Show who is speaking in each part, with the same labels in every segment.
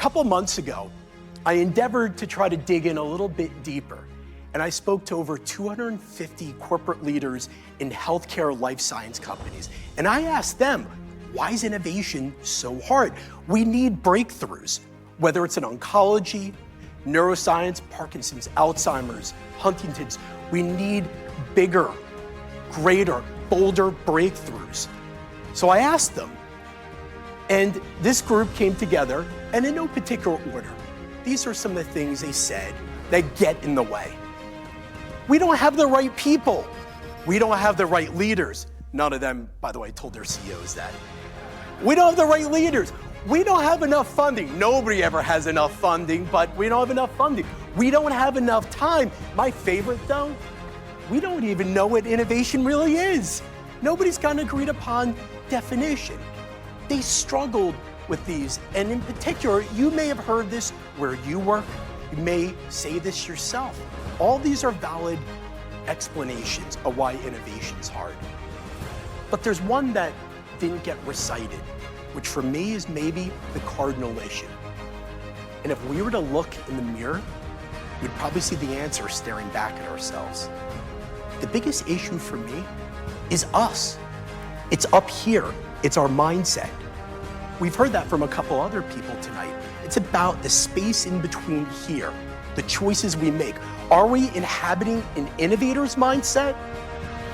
Speaker 1: couple months ago, I endeavored to try to dig in a little bit deeper, and I spoke to over 250 corporate leaders in healthcare life science companies. And I asked them, why is innovation so hard? We need breakthroughs, whether it's in oncology, neuroscience, Parkinson's, Alzheimer's, Huntington's. We need bigger, greater, bolder breakthroughs. So I asked them, and this group came together, and in no particular order, these are some of the things they said that get in the way. We don't have the right people. We don't have the right leaders. None of them, by the way, told their CEOs that. We don't have the right leaders. We don't have enough funding. Nobody ever has enough funding, but we don't have enough funding. We don't have enough time. My favorite though, we don't even know what innovation really is. Nobody's got an agreed upon definition. They struggled with these, and in particular, you may have heard this where you work. You may say this yourself. All these are valid explanations of why innovation is hard. But there's one that didn't get recited, which for me is maybe the cardinal issue. And if we were to look in the mirror, we'd probably see the answer staring back at ourselves. The biggest issue for me is us. It's up here. It's our mindset. We've heard that from a couple other people tonight. It's about the space in between here, the choices we make. Are we inhabiting an innovator's mindset,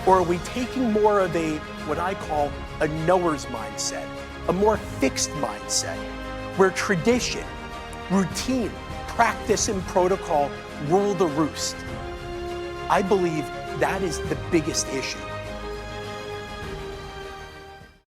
Speaker 1: or are we taking more of a, what I call a knower's mindset, a more fixed mindset, where tradition, routine, practice, and protocol rule the roost? I believe that is the biggest issue.